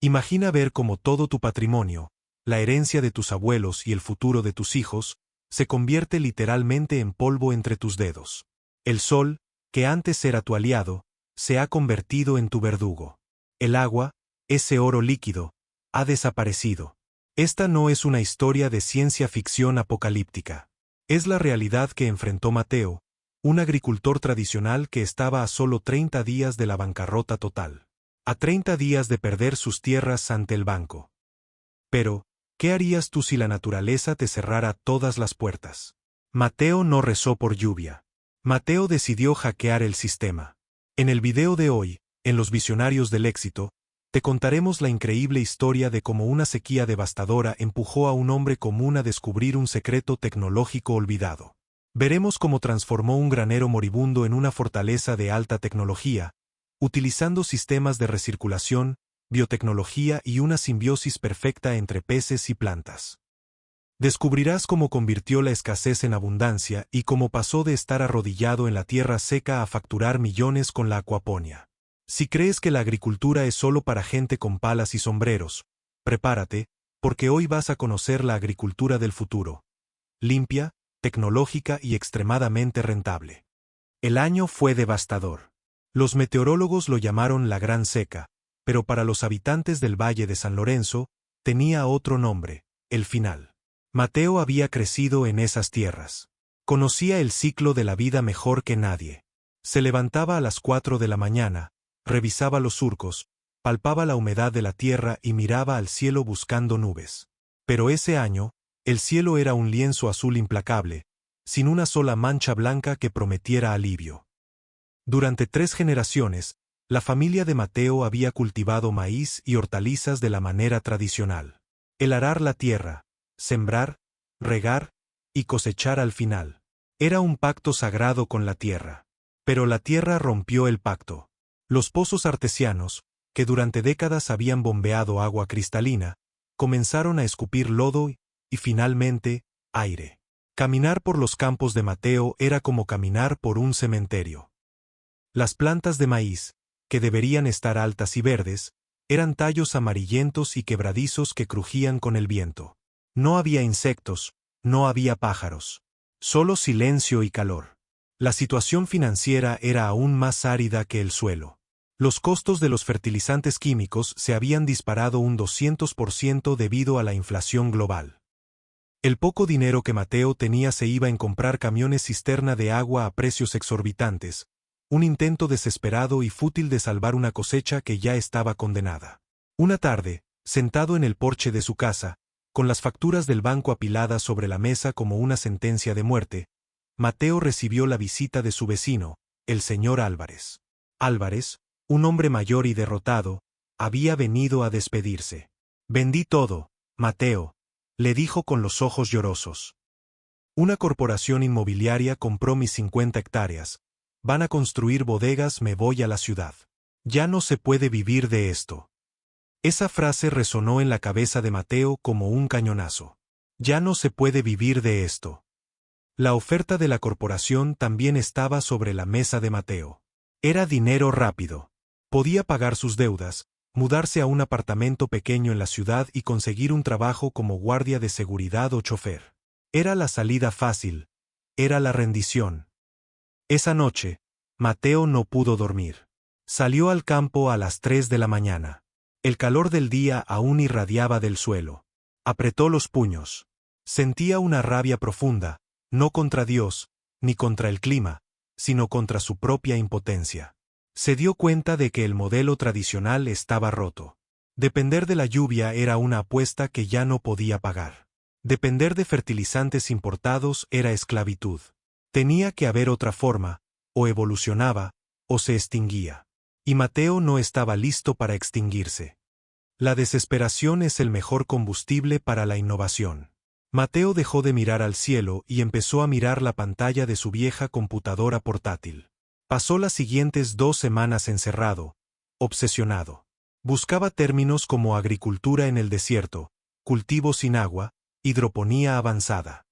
Imagina ver cómo todo tu patrimonio, la herencia de tus abuelos y el futuro de tus hijos, se convierte literalmente en polvo entre tus dedos. El sol, que antes era tu aliado, se ha convertido en tu verdugo. El agua, ese oro líquido, ha desaparecido. Esta no es una historia de ciencia ficción apocalíptica. Es la realidad que enfrentó Mateo, un agricultor tradicional que estaba a solo 30 días de la bancarrota total. A 30 días de perder sus tierras ante el banco. Pero, ¿qué harías tú si la naturaleza te cerrara todas las puertas? Mateo no rezó por lluvia. Mateo decidió hackear el sistema. En el video de hoy, en Los Visionarios del Éxito, te contaremos la increíble historia de cómo una sequía devastadora empujó a un hombre común a descubrir un secreto tecnológico olvidado. Veremos cómo transformó un granero moribundo en una fortaleza de alta tecnología, utilizando sistemas de recirculación, biotecnología y una simbiosis perfecta entre peces y plantas. Descubrirás cómo convirtió la escasez en abundancia y cómo pasó de estar arrodillado en la tierra seca a facturar millones con la acuaponía. Si crees que la agricultura es solo para gente con palas y sombreros, prepárate, porque hoy vas a conocer la agricultura del futuro. Limpia, tecnológica y extremadamente rentable. El año fue devastador. Los meteorólogos lo llamaron la Gran Seca, pero para los habitantes del Valle de San Lorenzo, tenía otro nombre, el final. Mateo había crecido en esas tierras. Conocía el ciclo de la vida mejor que nadie. Se levantaba a las 4 de la mañana, revisaba los surcos, palpaba la humedad de la tierra y miraba al cielo buscando nubes. Pero ese año, el cielo era un lienzo azul implacable, sin una sola mancha blanca que prometiera alivio. Durante 3 generaciones, la familia de Mateo había cultivado maíz y hortalizas de la manera tradicional. El arar la tierra, sembrar, regar y cosechar al final. Era un pacto sagrado con la tierra. Pero la tierra rompió el pacto. Los pozos artesianos, que durante décadas habían bombeado agua cristalina, comenzaron a escupir lodo y finalmente, aire. Caminar por los campos de Mateo era como caminar por un cementerio. Las plantas de maíz, que deberían estar altas y verdes, eran tallos amarillentos y quebradizos que crujían con el viento. No había insectos, no había pájaros. Solo silencio y calor. La situación financiera era aún más árida que el suelo. Los costos de los fertilizantes químicos se habían disparado un 200% debido a la inflación global. El poco dinero que Mateo tenía se iba en comprar camiones cisterna de agua a precios exorbitantes, un intento desesperado y fútil de salvar una cosecha que ya estaba condenada. Una tarde, sentado en el porche de su casa, con las facturas del banco apiladas sobre la mesa como una sentencia de muerte, Mateo recibió la visita de su vecino, el señor Álvarez. Álvarez, un hombre mayor y derrotado, había venido a despedirse. «Vendí todo, Mateo», le dijo con los ojos llorosos. «Una corporación inmobiliaria compró mis 50 hectáreas. Van a construir bodegas, me voy a la ciudad. Ya no se puede vivir de esto». Esa frase resonó en la cabeza de Mateo como un cañonazo. Ya no se puede vivir de esto. La oferta de la corporación también estaba sobre la mesa de Mateo. Era dinero rápido. Podía pagar sus deudas, mudarse a un apartamento pequeño en la ciudad y conseguir un trabajo como guardia de seguridad o chofer. Era la salida fácil. Era la rendición. Esa noche, Mateo no pudo dormir. Salió al campo a las 3 de la mañana. El calor del día aún irradiaba del suelo. Apretó los puños. Sentía una rabia profunda, no contra Dios, ni contra el clima, sino contra su propia impotencia. Se dio cuenta de que el modelo tradicional estaba roto. Depender de la lluvia era una apuesta que ya no podía pagar. Depender de fertilizantes importados era esclavitud. Tenía que haber otra forma, o evolucionaba, o se extinguía. Y Mateo no estaba listo para extinguirse. La desesperación es el mejor combustible para la innovación. Mateo dejó de mirar al cielo y empezó a mirar la pantalla de su vieja computadora portátil. Pasó las siguientes 2 semanas encerrado, obsesionado. Buscaba términos como agricultura en el desierto, cultivo sin agua, hidroponía avanzada.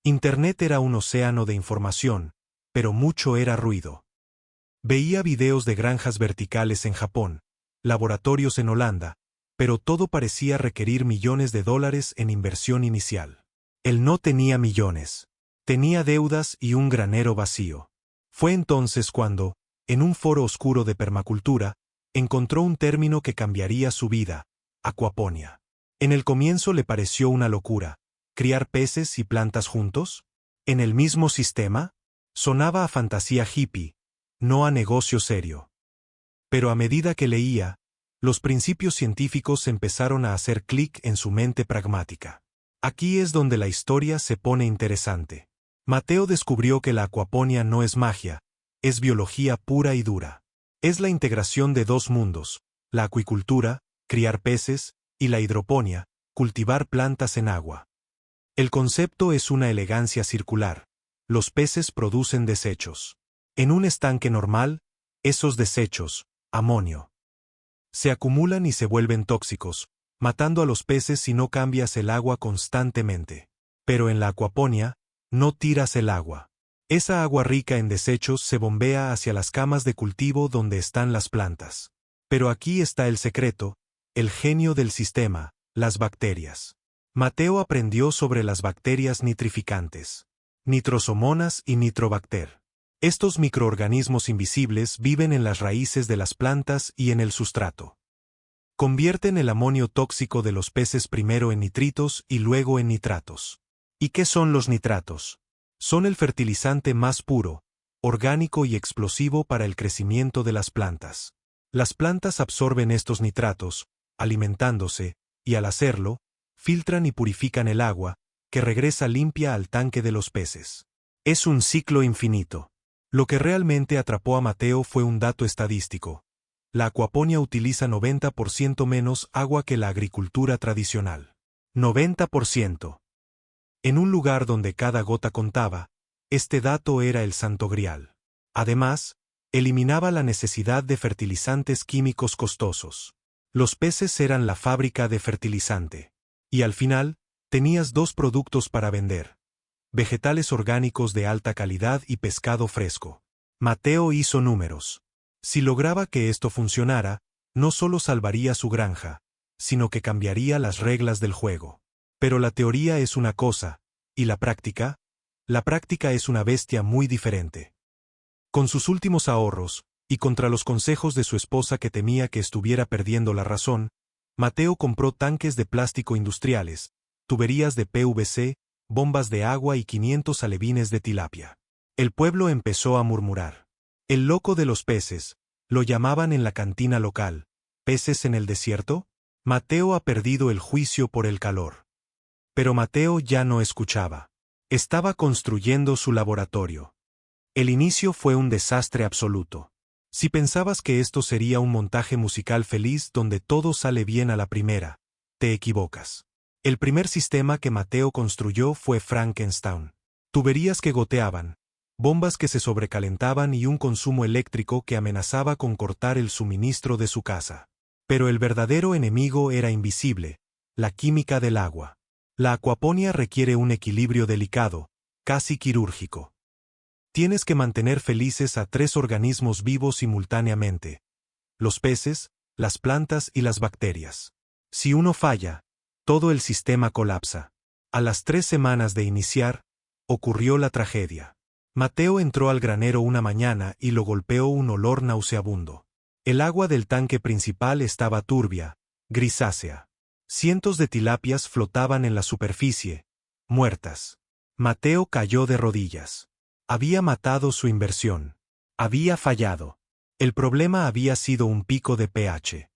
Internet era un océano de información, pero mucho era ruido. Veía videos de granjas verticales en Japón, laboratorios en Holanda, pero todo parecía requerir millones de dólares en inversión inicial. Él no tenía millones. Tenía deudas y un granero vacío. Fue entonces cuando, en un foro oscuro de permacultura, encontró un término que cambiaría su vida: acuaponia. En el comienzo le pareció una locura. ¿Criar peces y plantas juntos? ¿En el mismo sistema? Sonaba a fantasía hippie, no a negocio serio. Pero a medida que leía, los principios científicos empezaron a hacer clic en su mente pragmática. Aquí es donde la historia se pone interesante. Mateo descubrió que la acuaponia no es magia, es biología pura y dura. Es la integración de dos mundos: la acuicultura, criar peces, y la hidroponía, cultivar plantas en agua. El concepto es una elegancia circular. Los peces producen desechos. En un estanque normal, esos desechos, amonio, se acumulan y se vuelven tóxicos, matando a los peces si no cambias el agua constantemente. Pero en la acuaponia, no tiras el agua. Esa agua rica en desechos se bombea hacia las camas de cultivo donde están las plantas. Pero aquí está el secreto, el genio del sistema: las bacterias. Mateo aprendió sobre las bacterias nitrificantes, nitrosomonas y nitrobacter. Estos microorganismos invisibles viven en las raíces de las plantas y en el sustrato. Convierten el amonio tóxico de los peces primero en nitritos y luego en nitratos. ¿Y qué son los nitratos? Son el fertilizante más puro, orgánico y explosivo para el crecimiento de las plantas. Las plantas absorben estos nitratos, alimentándose, y al hacerlo, filtran y purifican el agua, que regresa limpia al tanque de los peces. Es un ciclo infinito. Lo que realmente atrapó a Mateo fue un dato estadístico. La acuaponia utiliza 90% menos agua que la agricultura tradicional. 90%. En un lugar donde cada gota contaba, este dato era el santo grial. Además, eliminaba la necesidad de fertilizantes químicos costosos. Los peces eran la fábrica de fertilizante. Y al final, tenías dos productos para vender: vegetales orgánicos de alta calidad y pescado fresco. Mateo hizo números. Si lograba que esto funcionara, no solo salvaría su granja, sino que cambiaría las reglas del juego. Pero la teoría es una cosa, ¿y la práctica? La práctica es una bestia muy diferente. Con sus últimos ahorros, y contra los consejos de su esposa que temía que estuviera perdiendo la razón, Mateo compró tanques de plástico industriales, tuberías de PVC, bombas de agua y 500 alevines de tilapia. El pueblo empezó a murmurar. El loco de los peces, lo llamaban en la cantina local. ¿Peces en el desierto? Mateo ha perdido el juicio por el calor. Pero Mateo ya no escuchaba. Estaba construyendo su laboratorio. El inicio fue un desastre absoluto. Si pensabas que esto sería un montaje musical feliz donde todo sale bien a la primera, te equivocas. El primer sistema que Mateo construyó fue Frankenstein. Tuberías que goteaban, bombas que se sobrecalentaban y un consumo eléctrico que amenazaba con cortar el suministro de su casa. Pero el verdadero enemigo era invisible: la química del agua. La acuaponia requiere un equilibrio delicado, casi quirúrgico. Tienes que mantener felices a 3 organismos vivos simultáneamente: los peces, las plantas y las bacterias. Si uno falla, todo el sistema colapsa. A las 3 semanas de iniciar, ocurrió la tragedia. Mateo entró al granero una mañana y lo golpeó un olor nauseabundo. El agua del tanque principal estaba turbia, grisácea. Cientos de tilapias flotaban en la superficie, muertas. Mateo cayó de rodillas. Había matado su inversión. Había fallado. El problema había sido un pico de pH.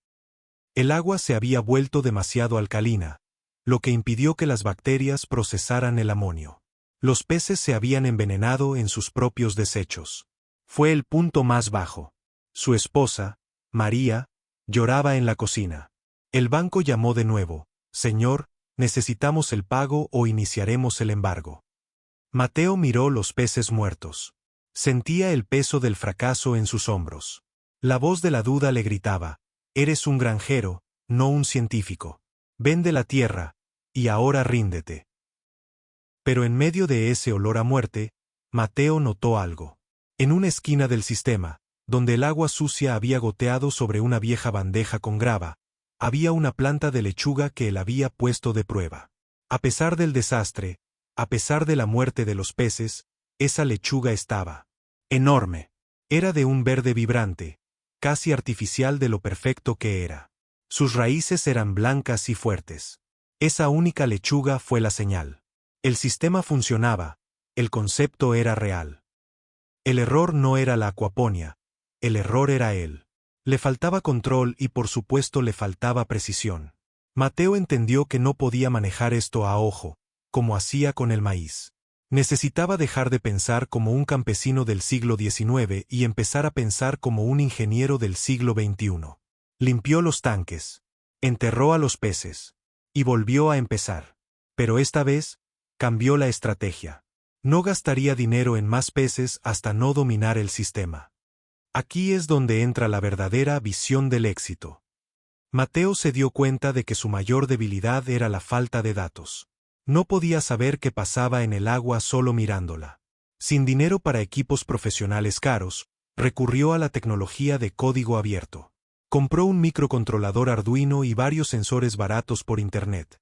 El agua se había vuelto demasiado alcalina, lo que impidió que las bacterias procesaran el amonio. Los peces se habían envenenado en sus propios desechos. Fue el punto más bajo. Su esposa, María, lloraba en la cocina. El banco llamó de nuevo: «Señor, necesitamos el pago o iniciaremos el embargo». Mateo miró los peces muertos. Sentía el peso del fracaso en sus hombros. La voz de la duda le gritaba: «Eres un granjero, no un científico. Vende la tierra, y ahora ríndete». Pero en medio de ese olor a muerte, Mateo notó algo. En una esquina del sistema, donde el agua sucia había goteado sobre una vieja bandeja con grava, había una planta de lechuga que él había puesto de prueba. A pesar del desastre, a pesar de la muerte de los peces, esa lechuga estaba enorme. Era de un verde vibrante, casi artificial de lo perfecto que era. Sus raíces eran blancas y fuertes. Esa única lechuga fue la señal. El sistema funcionaba, el concepto era real. El error no era la acuaponia, el error era él. Le faltaba control y por supuesto le faltaba precisión. Mateo entendió que no podía manejar esto a ojo, como hacía con el maíz. Necesitaba dejar de pensar como un campesino del siglo XIX y empezar a pensar como un ingeniero del siglo XXI. Limpió los tanques, enterró a los peces, y volvió a empezar. Pero esta vez, cambió la estrategia. No gastaría dinero en más peces hasta no dominar el sistema. Aquí es donde entra la verdadera visión del éxito. Mateo se dio cuenta de que su mayor debilidad era la falta de datos. No podía saber qué pasaba en el agua solo mirándola. Sin dinero para equipos profesionales caros, recurrió a la tecnología de código abierto. Compró un microcontrolador Arduino y varios sensores baratos por Internet.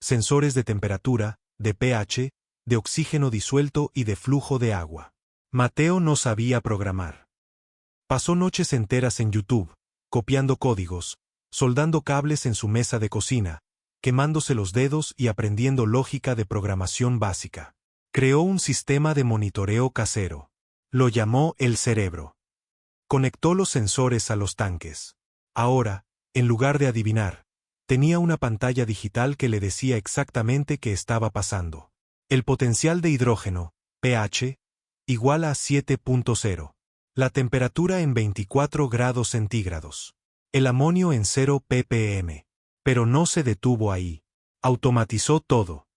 Sensores de temperatura, de pH, de oxígeno disuelto y de flujo de agua. Mateo no sabía programar. Pasó noches enteras en YouTube, copiando códigos, soldando cables en su mesa de cocina, quemándose los dedos y aprendiendo lógica de programación básica. Creó un sistema de monitoreo casero. Lo llamó el cerebro. Conectó los sensores a los tanques. Ahora, en lugar de adivinar, tenía una pantalla digital que le decía exactamente qué estaba pasando. El potencial de hidrógeno, pH, igual a 7.0. La temperatura en 24 grados centígrados. El amonio en 0 ppm. Pero no se detuvo ahí. Automatizó todo.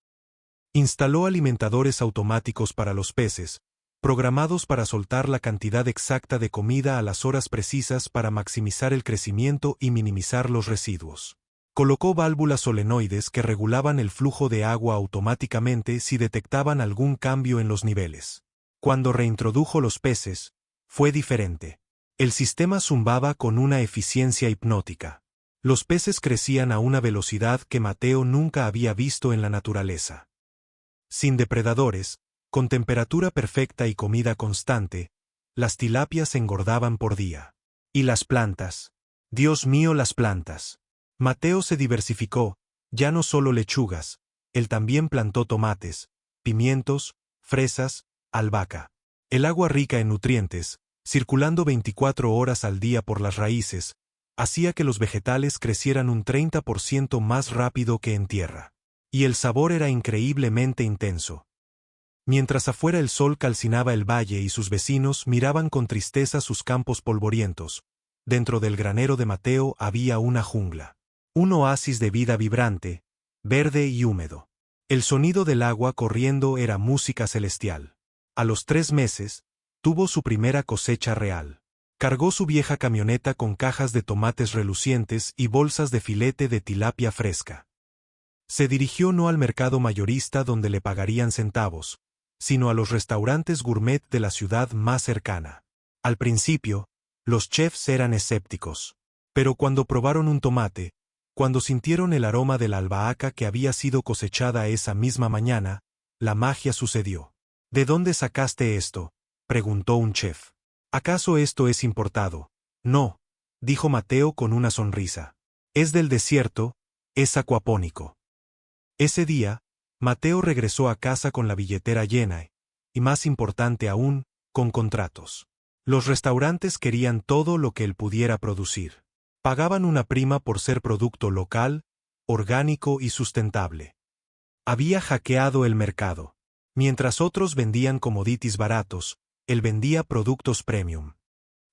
Instaló alimentadores automáticos para los peces, programados para soltar la cantidad exacta de comida a las horas precisas para maximizar el crecimiento y minimizar los residuos. Colocó válvulas solenoides que regulaban el flujo de agua automáticamente si detectaban algún cambio en los niveles. Cuando reintrodujo los peces, fue diferente. El sistema zumbaba con una eficiencia hipnótica. Los peces crecían a una velocidad que Mateo nunca había visto en la naturaleza. Sin depredadores, con temperatura perfecta y comida constante, las tilapias engordaban por día. ¿Y las plantas? Dios mío, las plantas. Mateo se diversificó, ya no solo lechugas, él también plantó tomates, pimientos, fresas, albahaca. El agua rica en nutrientes, circulando 24 horas al día por las raíces, hacía que los vegetales crecieran un 30% más rápido que en tierra. Y el sabor era increíblemente intenso. Mientras afuera el sol calcinaba el valle y sus vecinos miraban con tristeza sus campos polvorientos, dentro del granero de Mateo había una jungla. Un oasis de vida vibrante, verde y húmedo. El sonido del agua corriendo era música celestial. A los 3 meses, tuvo su primera cosecha real. Cargó su vieja camioneta con cajas de tomates relucientes y bolsas de filete de tilapia fresca. Se dirigió no al mercado mayorista donde le pagarían centavos, sino a los restaurantes gourmet de la ciudad más cercana. Al principio, los chefs eran escépticos. Pero cuando probaron un tomate, cuando sintieron el aroma de la albahaca que había sido cosechada esa misma mañana, la magia sucedió. ¿De dónde sacaste esto?, preguntó un chef. ¿Acaso esto es importado? No, dijo Mateo con una sonrisa. Es del desierto, es acuapónico. Ese día, Mateo regresó a casa con la billetera llena y, más importante aún, con contratos. Los restaurantes querían todo lo que él pudiera producir. Pagaban una prima por ser producto local, orgánico y sustentable. Había hackeado el mercado. Mientras otros vendían commodities baratos, él vendía productos premium.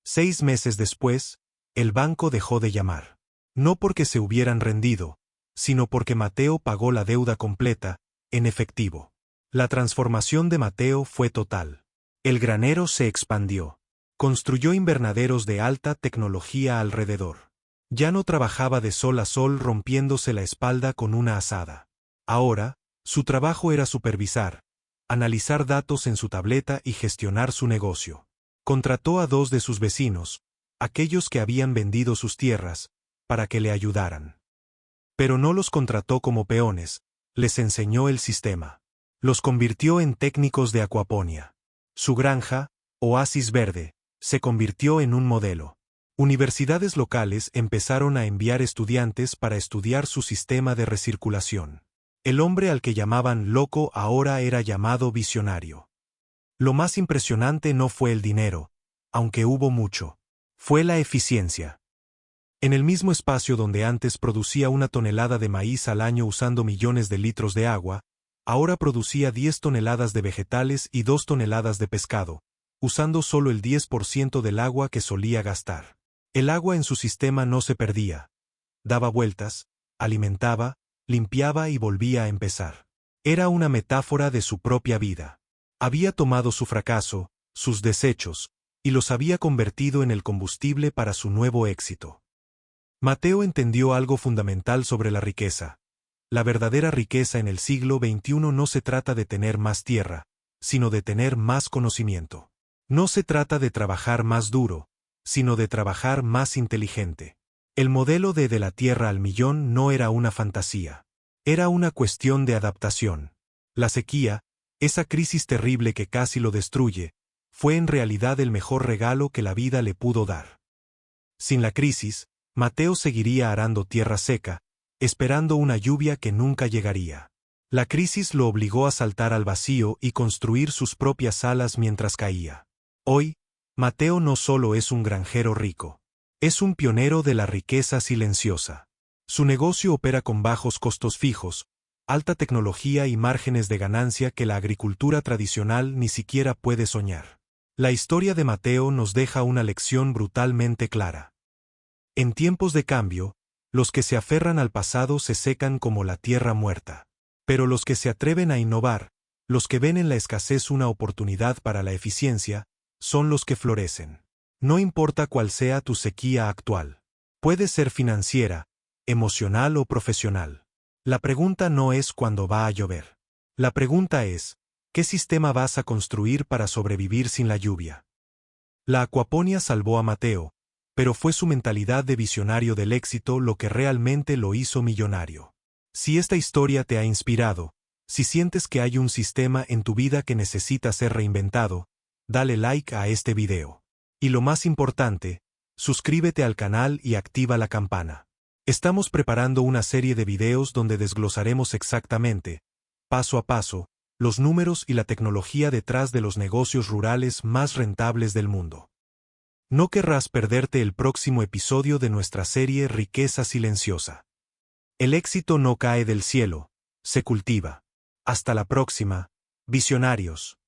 6 meses después, el banco dejó de llamar. No porque se hubieran rendido, sino porque Mateo pagó la deuda completa, en efectivo. La transformación de Mateo fue total. El granero se expandió. Construyó invernaderos de alta tecnología alrededor. Ya no trabajaba de sol a sol rompiéndose la espalda con una azada. Ahora, su trabajo era supervisar, analizar datos en su tableta y gestionar su negocio. Contrató a 2 de sus vecinos, aquellos que habían vendido sus tierras, para que le ayudaran. Pero no los contrató como peones, les enseñó el sistema. Los convirtió en técnicos de acuaponía. Su granja, Oasis Verde, se convirtió en un modelo. Universidades locales empezaron a enviar estudiantes para estudiar su sistema de recirculación. El hombre al que llamaban loco ahora era llamado visionario. Lo más impresionante no fue el dinero, aunque hubo mucho. Fue la eficiencia. En el mismo espacio donde antes producía 1 tonelada de maíz al año usando millones de litros de agua, ahora producía 10 toneladas de vegetales y 2 toneladas de pescado, usando solo el 10% del agua que solía gastar. El agua en su sistema no se perdía. Daba vueltas, alimentaba, limpiaba y volvía a empezar. Era una metáfora de su propia vida. Había tomado su fracaso, sus desechos, y los había convertido en el combustible para su nuevo éxito. Mateo entendió algo fundamental sobre la riqueza. La verdadera riqueza en el siglo XXI no se trata de tener más tierra, sino de tener más conocimiento. No se trata de trabajar más duro, sino de trabajar más inteligente. El modelo de la tierra al millón no era una fantasía. Era una cuestión de adaptación. La sequía, esa crisis terrible que casi lo destruye, fue en realidad el mejor regalo que la vida le pudo dar. Sin la crisis, Mateo seguiría arando tierra seca, esperando una lluvia que nunca llegaría. La crisis lo obligó a saltar al vacío y construir sus propias alas mientras caía. Hoy, Mateo no solo es un granjero rico. Es un pionero de la riqueza silenciosa. Su negocio opera con bajos costos fijos, alta tecnología y márgenes de ganancia que la agricultura tradicional ni siquiera puede soñar. La historia de Mateo nos deja una lección brutalmente clara. En tiempos de cambio, los que se aferran al pasado se secan como la tierra muerta. Pero los que se atreven a innovar, los que ven en la escasez una oportunidad para la eficiencia, son los que florecen. No importa cuál sea tu sequía actual. Puede ser financiera, emocional o profesional. La pregunta no es cuándo va a llover. La pregunta es, ¿qué sistema vas a construir para sobrevivir sin la lluvia? La acuaponía salvó a Mateo, pero fue su mentalidad de visionario del éxito lo que realmente lo hizo millonario. Si esta historia te ha inspirado, si sientes que hay un sistema en tu vida que necesita ser reinventado, dale like a este video. Y lo más importante, suscríbete al canal y activa la campana. Estamos preparando una serie de videos donde desglosaremos exactamente, paso a paso, los números y la tecnología detrás de los negocios rurales más rentables del mundo. No querrás perderte el próximo episodio de nuestra serie Riqueza Silenciosa. El éxito no cae del cielo, se cultiva. Hasta la próxima, visionarios.